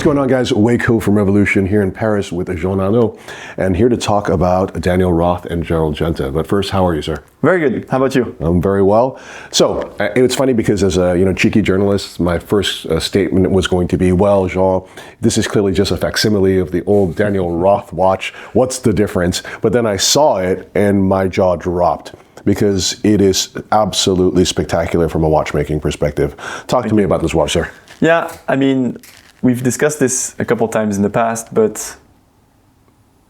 What's going on, guys? Wei from Revolution here in Paris with Jean Arnault, and here to talk about Daniel Roth and Gerald Genta. But first, how are you, sir? Very good. How about you? I'm very well. So it's funny because as a cheeky journalist, my first statement was going to be, well, Jean, this is clearly just a facsimile of the old Daniel Roth watch. What's the difference? But then I saw it and my jaw dropped, because it is absolutely spectacular from a watchmaking perspective. Talk to me about this watch, sir. Yeah, I mean, we've discussed this a couple times in the past, but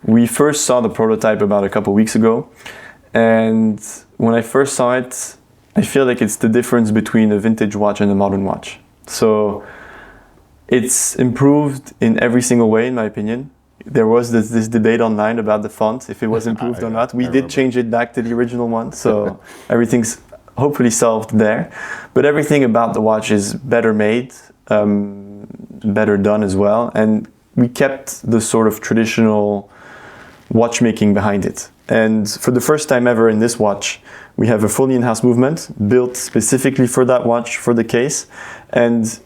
we first saw the prototype about a couple weeks ago. And when I first saw it, I feel like it's the difference between a vintage watch and a modern watch. So it's improved in every single way, in my opinion. There was this debate online about the font, if it was improved or not. We did change it back to the original one, so everything's hopefully solved there. But everything about the watch is better made, better done as well. And we kept the sort of traditional watchmaking behind it. And for the first time ever in this watch, we have a fully in-house movement built specifically for that watch, for the case. And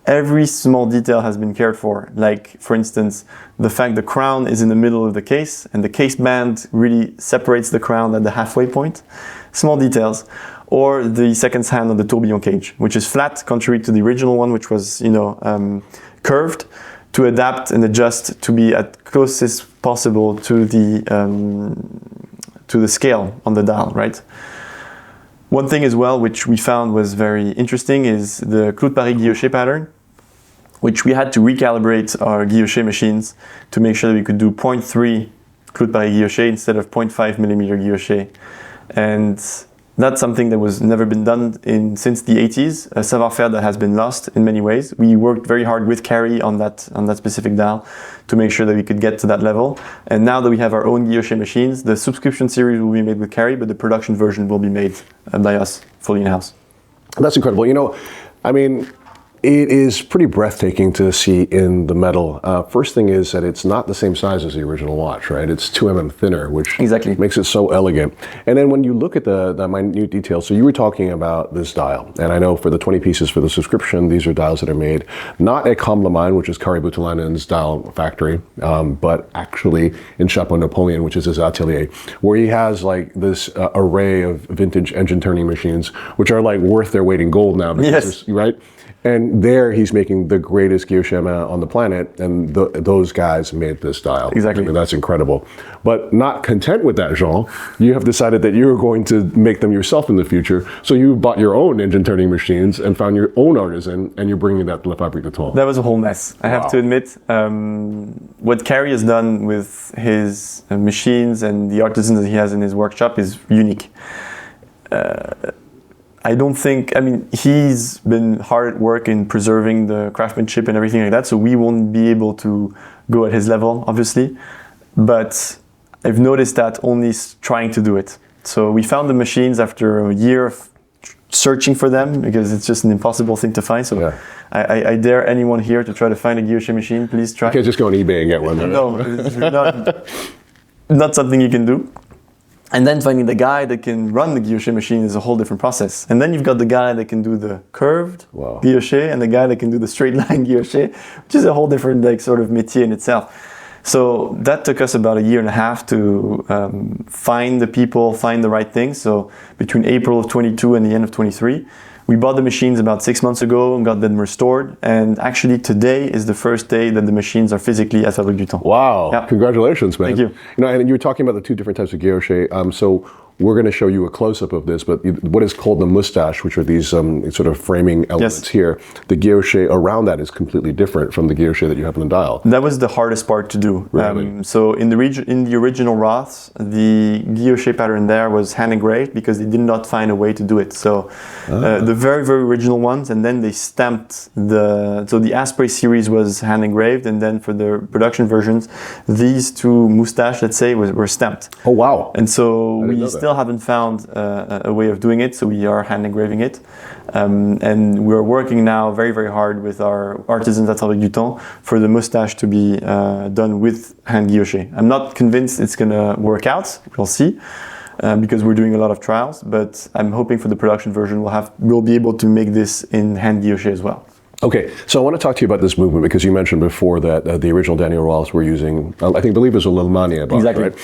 every small detail has been cared for. Like, for instance, the fact the crown is in the middle of the case and the case band really separates the crown at the halfway point. Small details. Or the second hand of the tourbillon cage, which is flat, contrary to the original one, which was, curved, to adapt and adjust to be as close as possible to the scale on the dial, right? One thing as well, which we found was very interesting, is the Clou de Paris guilloché pattern, which we had to recalibrate our guilloché machines to make sure that we could do 0.3 Clou de Paris guilloché instead of 0.5 millimeter guilloché. And that's something that was never been done since the 80s, a savoir-faire that has been lost in many ways. We worked very hard with Carrie on that specific dial to make sure that we could get to that level. And now that we have our own guilloché machines, the subscription series will be made with Carrie, but the production version will be made by us, fully in-house. That's incredible. It is pretty breathtaking to see in the metal. First thing is that it's not the same size as the original watch, right? It's 2 mm thinner, which exactly makes it so elegant. And then when you look at the minute details, so you were talking about this dial, and I know for the 20 pieces for the subscription, these are dials that are made not at Comme la Mine, which is Kari Boutalanin's dial factory, but actually in Chapeau Napoleon, which is his atelier, where he has like this array of vintage engine turning machines, which are like worth their weight in gold now. Yes. Right? And there he's making the greatest guilloché on the planet, and those guys made this dial. Exactly. I mean, that's incredible. But not content with that, Jean, you have decided that you're going to make them yourself in the future. So you bought your own engine turning machines and found your own artisan, and you're bringing that to Fabrique Du Temps. That was a whole mess, I have to admit. What Carrie has done with his machines and the artisans that he has in his workshop is unique. He's been hard at work in preserving the craftsmanship and everything like that, so we won't be able to go at his level, obviously. But I've noticed that only trying to do it. So we found the machines after a year of searching for them, because it's just an impossible thing to find. So yeah. I dare anyone here to try to find a guilloché machine, please try. You can't just go on eBay and get one. No, it's not something you can do. And then finding the guy that can run the guilloché machine is a whole different process. And then you've got the guy that can do the curved guilloché and the guy that can do the straight line guilloché, which is a whole different sort of métier in itself. So that took us about a year and a half to find the people, find the right things. So between April of 22 and the end of 23, we bought the machines about 6 months ago and got them restored. And actually today is the first day that the machines are physically at Fabrique Du Temps. Wow, yeah. Congratulations, man. Thank you. And you were talking about the 2 different types of guilloché. So we're going to show you a close-up of this, but what is called the moustache, which are these sort of framing elements here, the guilloché around that is completely different from the guilloché that you have on the dial. That was the hardest part to do. Really? So in the original Roths, the guilloché pattern there was hand engraved because they did not find a way to do it. So the very, very original ones, and then they stamped so the Asprey series was hand engraved, and then for the production versions, these 2 moustache, let's say, were stamped. Oh, wow. And so we still haven't found a way of doing it, so we are hand engraving it. And we're working now very, very hard with our artisans at Fabrique Du Temps for the moustache to be done with hand guilloché. I'm not convinced it's going to work out, we'll see, because we're doing a lot of trials, but I'm hoping for the production version we'll be able to make this in hand guilloché as well. Okay, so I want to talk to you about this movement because you mentioned before that the original Daniel Roths were using, believe it was a L'Allemagne bar, Exactly. right?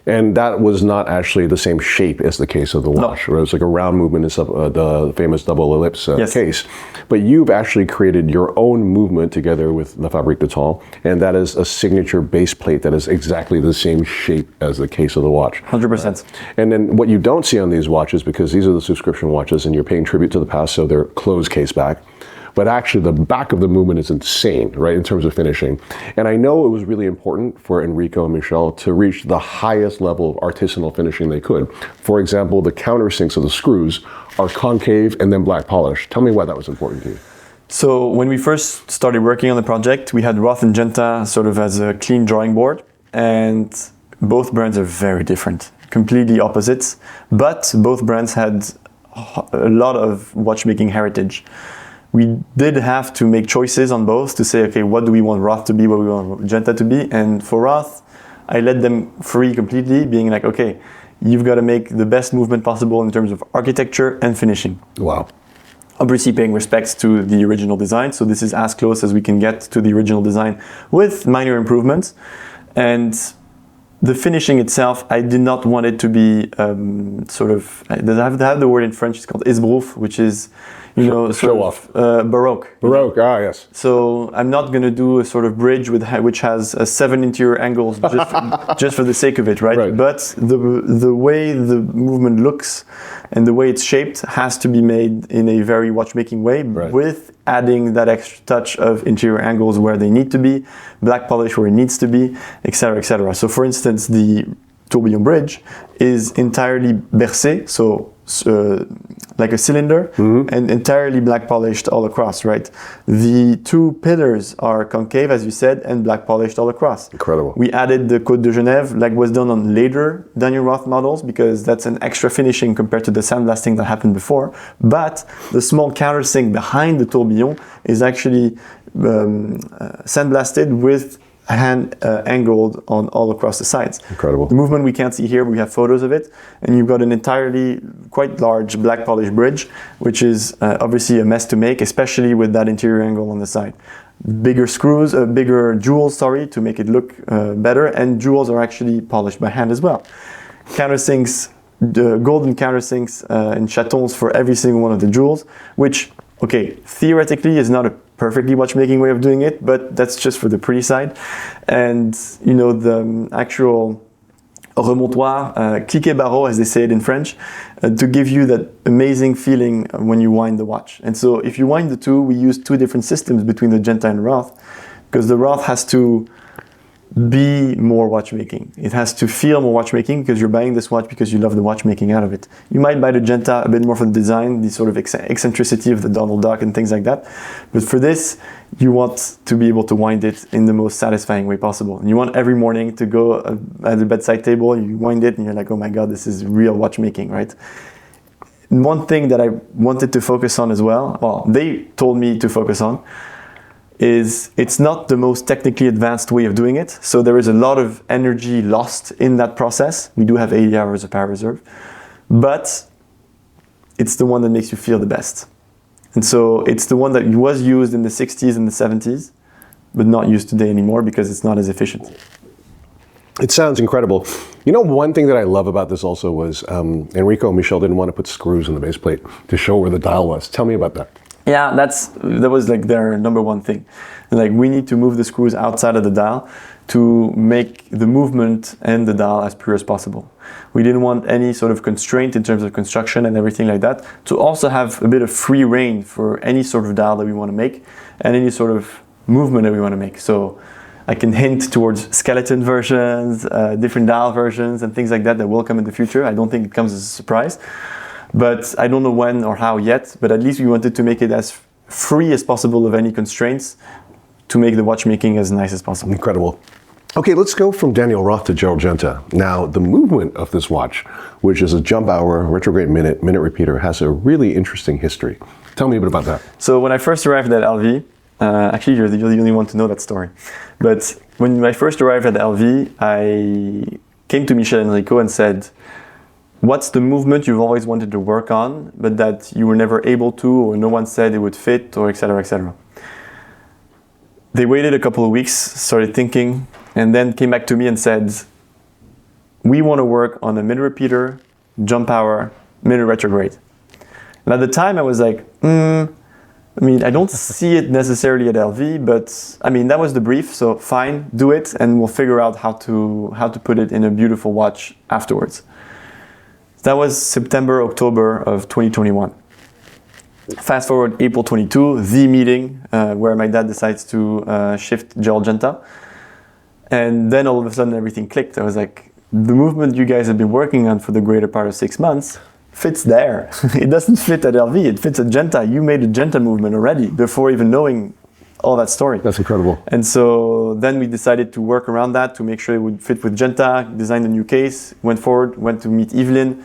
And that was not actually the same shape as the case of the watch. No. It was like a round movement instead of the famous double ellipse Yes. case. But you've actually created your own movement together with the Fabrique Du Temps, and that is a signature base plate that is exactly the same shape as the case of the watch. 100%. And then what you don't see on these watches, because these are the subscription watches and you're paying tribute to the past, so they're closed case back. But actually the back of the movement is insane, right, in terms of finishing. And I know it was really important for Enrico and Michel to reach the highest level of artisanal finishing they could. For example, the countersinks of the screws are concave and then black polish. Tell me why that was important to you. So when we first started working on the project, we had Roth and Genta sort of as a clean drawing board, and both brands are very different, completely opposites, but both brands had a lot of watchmaking heritage. We did have to make choices on both to say, okay, what do we want Roth to be, what do we want Genta to be? And for Roth, I let them free completely, being like, okay, you've got to make the best movement possible in terms of architecture and finishing. Wow. Obviously paying respects to the original design, so this is as close as we can get to the original design with minor improvements. And the finishing itself, I did not want it to be I have the word in French, it's called esbrouf, which is, show off. Baroque. Baroque, yes. So I'm not going to do a sort of bridge which has 7 interior angles just for the sake of it, right? But the way the movement looks and the way it's shaped has to be made in a very watchmaking way, with adding that extra touch of interior angles where they need to be, black polish where it needs to be, etc., etc. So for instance, the tourbillon bridge is entirely bercé, so like a cylinder, and entirely black polished all across, right? The 2 pillars are concave, as you said, and black polished all across. Incredible. We added the Côte de Genève, like was done on later Daniel Roth models, because that's an extra finishing compared to the sandblasting that happened before. But the small countersink behind the tourbillon is actually sandblasted with hand angled on all across the sides. Incredible. The movement we can't see here, we have photos of it, and you've got an entirely quite large black polished bridge, which is obviously a mess to make, especially with that interior angle on the side. Bigger screws, bigger jewels, to make it look better, and jewels are actually polished by hand as well. Countersinks, the golden countersinks and chatons for every single one of the jewels, which, okay, theoretically is not a perfectly watchmaking way of doing it, but that's just for the pretty side. And the actual remontoir, cliquet barreau, as they say it in French, to give you that amazing feeling when you wind the watch. And so if you wind the two, we use 2 different systems between the Genta and Roth, because the Roth has to be more watchmaking. It has to feel more watchmaking because you're buying this watch because you love the watchmaking out of it. You might buy the Genta a bit more for the design, the sort of eccentricity of the Donald Duck and things like that. But for this, you want to be able to wind it in the most satisfying way possible. And you want every morning to go at the bedside table, you wind it and you're like, oh my God, this is real watchmaking, right? One thing that I wanted to focus on as well, they told me to focus on, is it's not the most technically advanced way of doing it. So there is a lot of energy lost in that process. We do have 80 hours of power reserve, but it's the one that makes you feel the best. And so it's the one that was used in the 60s and the 70s, but not used today anymore because it's not as efficient. It sounds incredible. One thing that I love about this also was Enrico and Michel didn't want to put screws in the base plate to show where the dial was. Tell me about that. Yeah, that was like their number one thing. Like, we need to move the screws outside of the dial to make the movement and the dial as pure as possible. We didn't want any sort of constraint in terms of construction and everything like that, to also have a bit of free reign for any sort of dial that we want to make and any sort of movement that we want to make. So I can hint towards skeleton versions, different dial versions and things like that will come in the future. I don't think it comes as a surprise. But I don't know when or how yet, but at least we wanted to make it as free as possible of any constraints to make the watchmaking as nice as possible. Incredible. Okay, let's go from Daniel Roth to Gerald Genta. Now, the movement of this watch, which is a jump hour, retrograde minute repeater, has a really interesting history. Tell me a bit about that. So when I first arrived at LV, actually you're the only one to know that story, but when I first arrived at LV, I came to Michel and Enrico and said, what's the movement you've always wanted to work on, but that you were never able to, or no one said it would fit, or etc., etc. they waited a couple of weeks, started thinking, and then came back to me and said, we want to work on a mid repeater, jump power, mid retrograde. And at the time I was like, I don't see it necessarily at LV, but I mean, that was the brief, so fine, do it, and we'll figure out how to put it in a beautiful watch afterwards. That was September, October of 2021. Fast forward April 22, the meeting where my dad decides to shift Gerald Genta. And then all of a sudden everything clicked. I was like, the movement you guys have been working on for the greater part of 6 months fits there. It doesn't fit at LV, it fits at Genta. You made a Genta movement already before even knowing all that story. That's incredible. And so then we decided to work around that to make sure it would fit with Genta, designed a new case, went forward, went to meet Evelyn,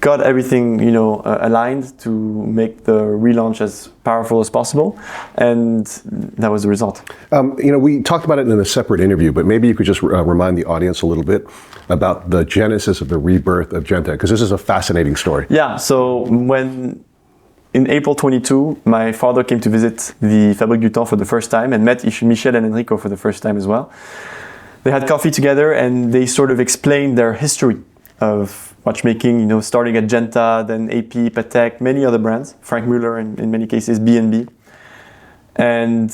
got everything, aligned to make the relaunch as powerful as possible, and that was the result. We talked about it in a separate interview, but maybe you could just remind the audience a little bit about the genesis of the rebirth of Genta, because this is a fascinating story. Yeah, so when in April 22, my father came to visit the Fabrique Du Temps for the first time and met Michel and Enrico for the first time as well. They had coffee together and they sort of explained their history of watchmaking, starting at Genta, then AP, Patek, many other brands, Frank Muller in many cases, B&B. And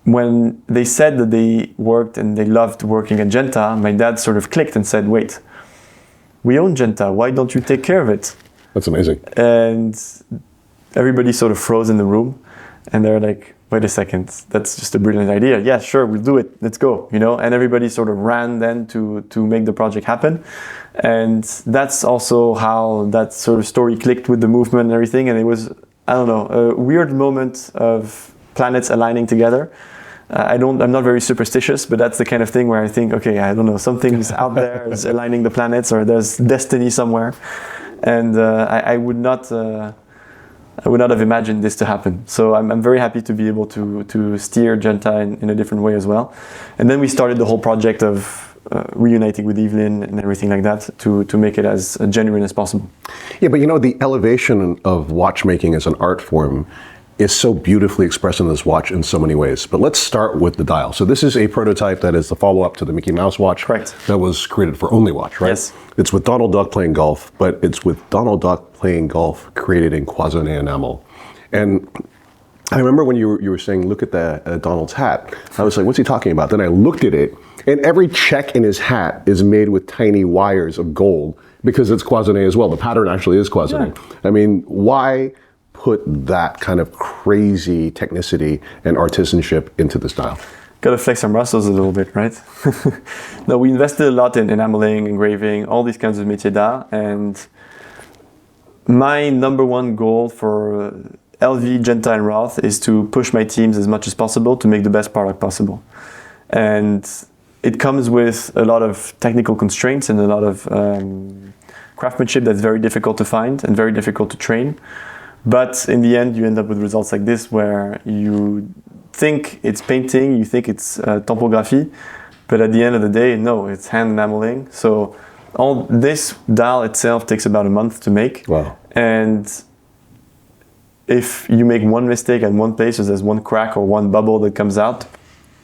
when they said that they worked and they loved working at Genta, my dad sort of clicked and said, wait, we own Genta, why don't you take care of it? That's amazing. And everybody sort of froze in the room and they're like, wait a second, that's just a brilliant idea. Yeah, sure, we'll do it, let's go, And everybody sort of ran then to make the project happen. And that's also how that sort of story clicked with the movement and everything. And it was, a weird moment of planets aligning together. I'm not very superstitious, but that's the kind of thing where I think, okay, something's out there is aligning the planets, or there's destiny somewhere. And I would not have imagined this to happen. So I'm very happy to be able to steer Genta in a different way as well. And then we started the whole project of reuniting with Evelyn and everything like that to make it as genuine as possible. Yeah, but the elevation of watchmaking as an art form is so beautifully expressed in this watch in so many ways. But let's start with the dial. So this is a prototype that is the follow-up to the Mickey Mouse watch. Correct. That was created for Only Watch, right? Yes. It's with Donald Duck playing golf, but it's with Donald Duck playing golf created in cloisonné enamel. And I remember when you were saying, look at the Donald's hat. I was like, what's he talking about? Then I looked at it, and every check in his hat is made with tiny wires of gold because it's cloisonné as well. The pattern actually is cloisonné. Yeah. I mean, why put that kind of crazy technicity and artisanship into the style? Got to flex some muscles a little bit, right? No, we invested a lot in enameling, engraving, all these kinds of métiers d'art, and my number one goal for LV, Genta, and Roth is to push my teams as much as possible to make the best product possible. And it comes with a lot of technical constraints and a lot of craftsmanship that's very difficult to find and very difficult to train. But in the end, you end up with results like this where you think it's painting, you think it's typography, but at the end of the day, no, it's hand enameling. So all this dial itself takes about a month to make. Wow. And if you make one mistake at one place, or there's one crack or one bubble that comes out,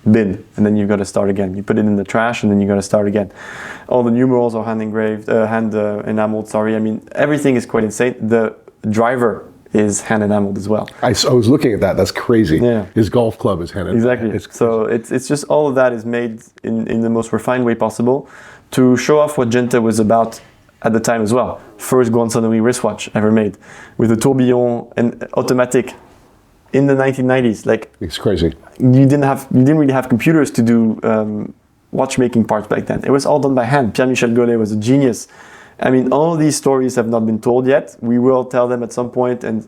bin, and then you've got to start again. You put it in the trash and then you got to start again. All the numerals are hand engraved, enameled, sorry. I mean, everything is quite insane. The driver is hand enameled as well. I was looking at that. That's crazy. Yeah. His golf club is hand enameled. Exactly. So it's just all of that is made in the most refined way possible to show off what Genta was about at the time as well. First Grande Sonnerie wristwatch ever made with a tourbillon and automatic in the 1990s. Like, it's crazy. You didn't really have computers to do watchmaking parts back then. It was all done by hand. Pierre-Michel Gollet was a genius. I mean, all these stories have not been told yet. We will tell them at some point and,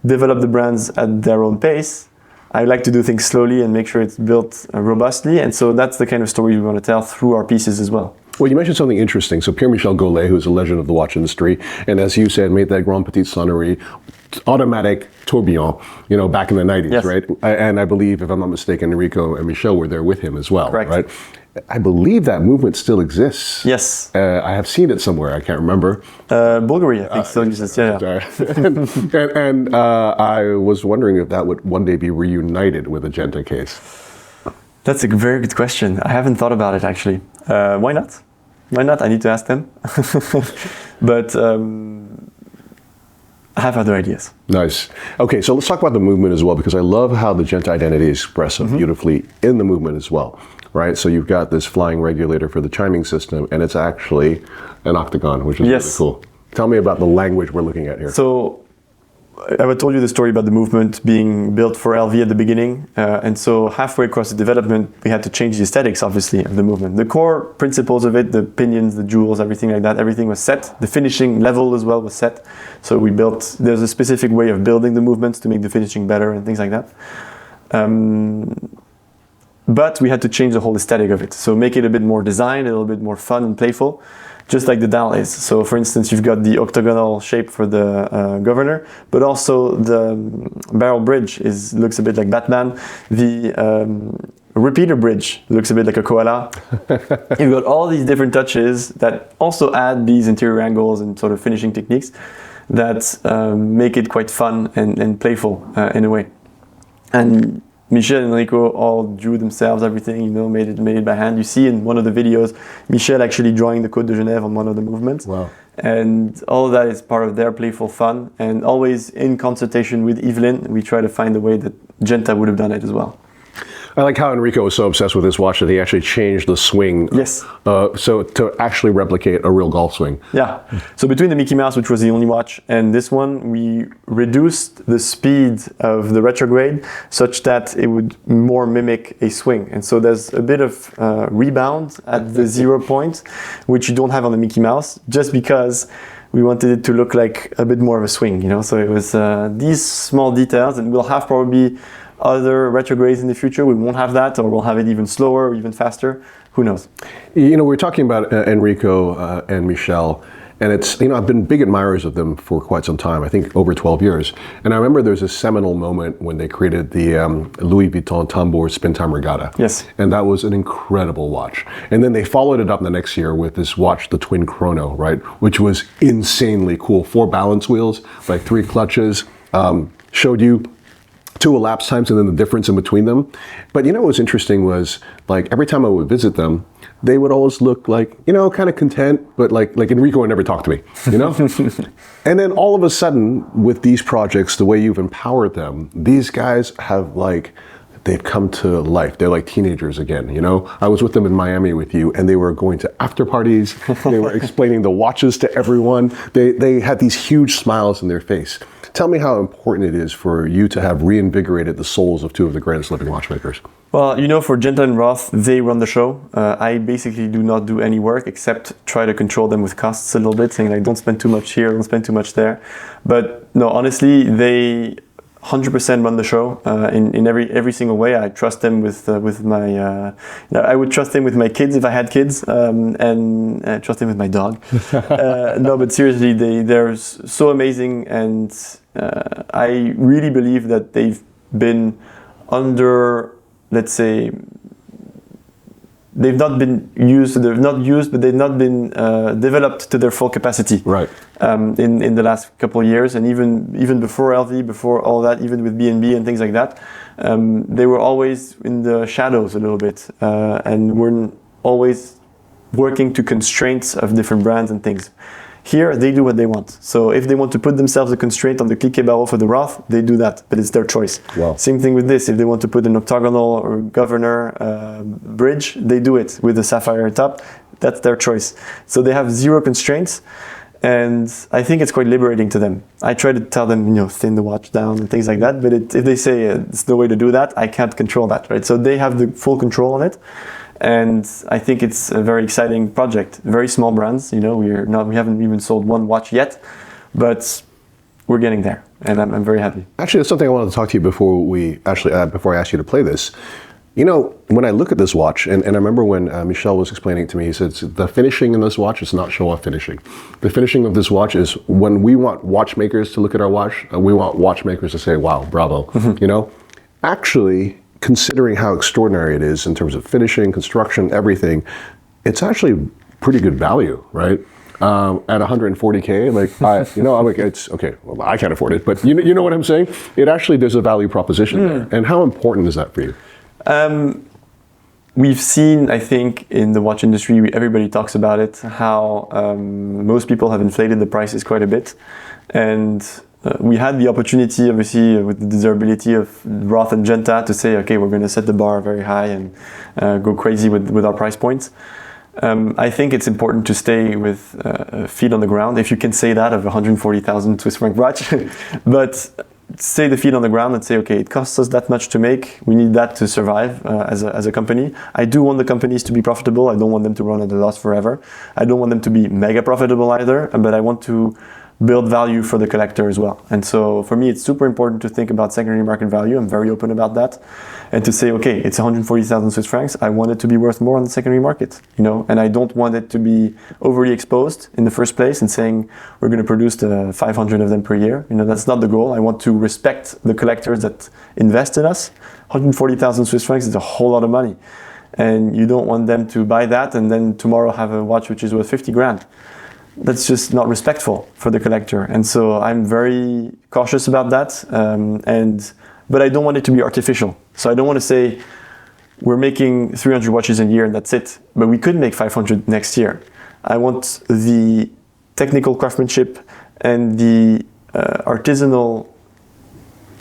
develop the brands at their own pace. I like to do things slowly and make sure it's built robustly. And so that's the kind of story we want to tell through our pieces as well. Well, you mentioned something interesting. So Pierre-Michel Gollet, who's a legend of the watch industry, and as you said, made that Grande Petite Sonnerie automatic tourbillon, back in the 90s, yes. Right? And I believe, if I'm not mistaken, Enrico and Michel were there with him as well, Correct. Right? I believe that movement still exists. Yes. I have seen it somewhere. I can't remember. Bulgari, I think, still exists. Yeah. and I was wondering if that would one day be reunited with a Genta case. That's a very good question. I haven't thought about it actually. Why not? Why not? I need to ask them. But I have other ideas. Nice. Okay, so let's talk about the movement as well, because I love how the Genta identity is expressed so beautifully in the movement as well, right? So you've got this flying regulator for the chiming system, and it's actually an octagon, which is really cool. Tell me about the language we're looking at here. So I told you the story about the movement being built for LV at the beginning, and so halfway across the development, we had to change the aesthetics, obviously, of the movement. The core principles of it, the pinions, the jewels, everything like that, everything was set. The finishing level as well was set. So we built, there's a specific way of building the movements to make the finishing better and things like that. But we had to change the whole aesthetic of it. So make it a bit more designed, a little bit more fun and playful, just like the dial is. So for instance, you've got the octagonal shape for the governor, but also the barrel bridge looks a bit like Batman. The repeater bridge looks a bit like a koala. You've got all these different touches that also add these interior angles and sort of finishing techniques that make it quite fun and playful in a way. And Michel and Enrico all drew themselves everything, you know, made it by hand. You see in one of the videos, Michel actually drawing the Côte de Genève on one of the movements. Wow. And all of that is part of their playful fun. And always in consultation with Evelyn, we try to find a way that Genta would have done it as well. I like how Enrico was so obsessed with this watch that he actually changed the swing. Yes. So to actually replicate a real golf swing. Yeah. So between the Mickey Mouse, which was the only watch, and this one, we reduced the speed of the retrograde such that it would more mimic a swing. And so there's a bit of rebound at the 0 point, which you don't have on the Mickey Mouse, just because we wanted it to look like a bit more of a swing, you know. So it was these small details, and we'll have probably other retrogrades in the future. We won't have that, or we'll have it even slower or even faster. Who knows? You know, we're talking about Enrico and Michel, and it's, you know, I've been big admirers of them for quite some time, I think over 12 years. And I remember there's a seminal moment when they created the Louis Vuitton Tambour Spin Time Regatta. Yes. And that was an incredible watch. And then they followed it up the next year with this watch, the Twin Chrono, right? Which was insanely cool. 4 balance wheels, like 3 clutches, showed you 2 elapsed times and then the difference in between them. But you know what was interesting was, like, every time I would visit them, they would always look like, you know, kind of content, but like Enrico would never talk to me, you know? And then all of a sudden, with these projects, the way you've empowered them, these guys have, like, they've come to life. They're like teenagers again, you know? I was with them in Miami with you, and they were going to after parties. They were explaining the watches to everyone. They had these huge smiles in their face. Tell me how important it is for you to have reinvigorated the souls of 2 of the greatest living watchmakers. Well, you know, for Genta and Roth, they run the show. I basically do not do any work except try to control them with costs a little bit, saying like, don't spend too much here, don't spend too much there. But no, honestly, they 100% run the show in every single way. I trust them with my. I would trust them with my kids if I had kids, and I trust them with my dog. No, but seriously, they're so amazing, and I really believe that they've been under, let's say, they've not been used, but they've not been developed to their full capacity. Right. In the last couple of years, and even before LV, before all that, even with B&B and things like that, they were always in the shadows a little bit, and weren't always working to constraints of different brands and things. Here, they do what they want. So if they want to put themselves a constraint on the cliquet barreau for the Roth, they do that, but it's their choice. Wow. Same thing with this. If they want to put an octagonal or governor bridge, they do it with the sapphire top. That's their choice. So they have 0 constraints, and I think it's quite liberating to them. I try to tell them, you know, thin the watch down and things like that, but if they say it's no way to do that, I can't control that, right? So they have the full control on it. And I think it's a very exciting project. Very small brands, you know. We haven't even sold 1 watch yet, but we're getting there, and I'm very happy. Actually, that's something I wanted to talk to you before I asked you to play this. You know, when I look at this watch, and I remember when Michel was explaining it to me, he said the finishing in this watch is not show-off finishing. The finishing of this watch is when we want watchmakers to look at our watch, we want watchmakers to say, "Wow, bravo!" You know, actually, considering how extraordinary it is in terms of finishing, construction, everything, it's actually pretty good value, right? At 140K, like, I'm like, it's okay. Well, I can't afford it, but you know what I'm saying? It actually, there's a value proposition there. And how important is that for you? We've seen, I think, in the watch industry, everybody talks about it, how most people have inflated the prices quite a bit. And we had the opportunity, obviously, with the desirability of Roth and Genta to say, okay, we're going to set the bar very high and go crazy with our price points. I think it's important to stay with feet on the ground, if you can say that of 140,000 Swiss franc watch. But stay the feet on the ground and say, okay, it costs us that much to make. We need that to survive as a company. I do want the companies to be profitable. I don't want them to run at a loss forever. I don't want them to be mega profitable either, but I want to build value for the collector as well. And so for me, it's super important to think about secondary market value. I'm very open about that. And to say, okay, it's 140,000 Swiss francs. I want it to be worth more on the secondary market, and I don't want it to be overly exposed in the first place and saying we're going to produce 500 of them per year. That's not the goal. I want to respect the collectors that invest in us. 140,000 Swiss francs is a whole lot of money. And you don't want them to buy that and then tomorrow have a watch which is worth 50 grand. That's just not respectful for the collector. And so I'm very cautious about that. But I don't want it to be artificial. So I don't want to say we're making 300 watches a year and that's it. But we could make 500 next year. I want the technical craftsmanship and the artisanal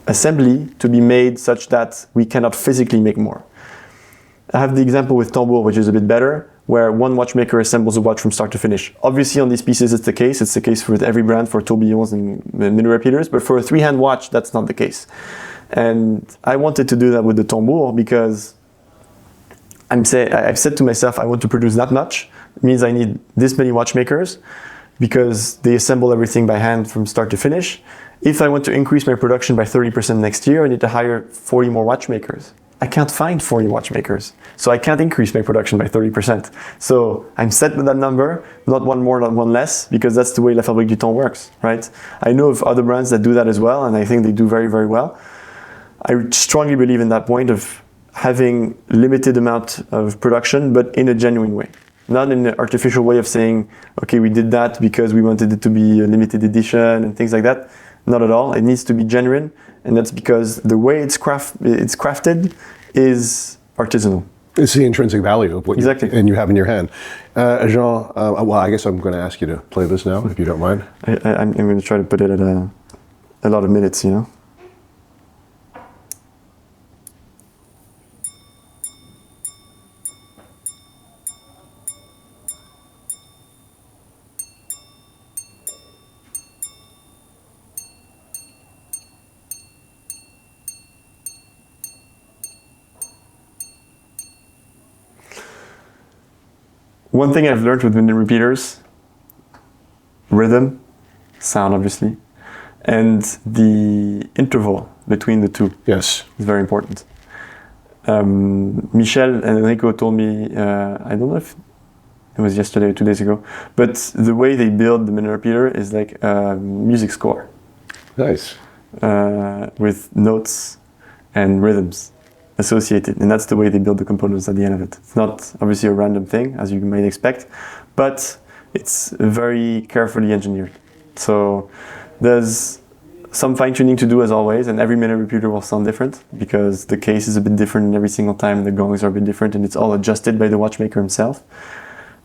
assembly to be made such that we cannot physically make more. I have the example with tambour, which is a bit better, where one watchmaker assembles a watch from start to finish. Obviously on these pieces it's the case. It's the case for every brand, for tourbillons and minute repeaters, but for a three-hand watch that's not the case. And I wanted to do that with the tambour because I've said to myself, I want to produce that much. It means I need this many watchmakers because they assemble everything by hand from start to finish. If I want to increase my production by 30% next year, I need to hire 40 more watchmakers. I can't find 40 watchmakers, so I can't increase my production by 30%. So I'm set with that number, not one more, not one less, because that's the way La Fabrique Du Temps works, right? I know of other brands that do that as well, and I think they do very, very well. I strongly believe in that point of having limited amount of production, but in a genuine way. Not in an artificial way of saying, okay, we did that because we wanted it to be a limited edition and things like that. Not at all. It needs to be genuine, and that's because the way it's crafted is artisanal. It's the intrinsic value of what you have in your hand. Jean, well, I guess I'm going to ask you to play this now, if you don't mind. I'm going to try to put it at a lot of minutes, One thing I've learned with minute repeaters, rhythm, sound obviously, and the interval between the two. Yes. Is very important. Michel and Enrico told me, I don't know if it was yesterday or 2 days ago, but the way they build the minute repeater is like a music score. Nice. With notes and rhythms associated, and that's the way they build the components at the end of it. It's not obviously a random thing, as you might expect, but it's very carefully engineered. So there's some fine-tuning to do as always, and every minute repeater will sound different because the case is a bit different every single time, and the gongs are a bit different, and it's all adjusted by the watchmaker himself.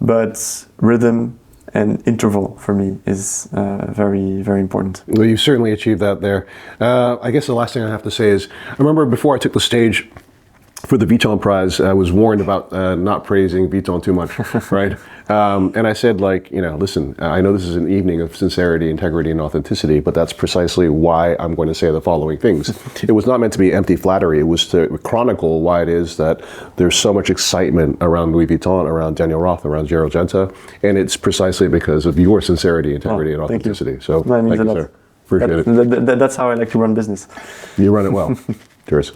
But rhythm and interval for me is very, very important. Well, you certainly achieved that there. I guess the last thing I have to say is, I remember before I took the stage for the Vuitton Prize, I was warned about not praising Vuitton too much, right? And I said, listen, I know this is an evening of sincerity, integrity, and authenticity, but that's precisely why I'm going to say the following things. It was not meant to be empty flattery. It was to chronicle why it is that there's so much excitement around Louis Vuitton, around Daniel Roth, around Gerald Genta, and it's precisely because of your sincerity, integrity, and authenticity. So, thank you, sir. Appreciate it. That's how I like to run business. You run it well. Cheers.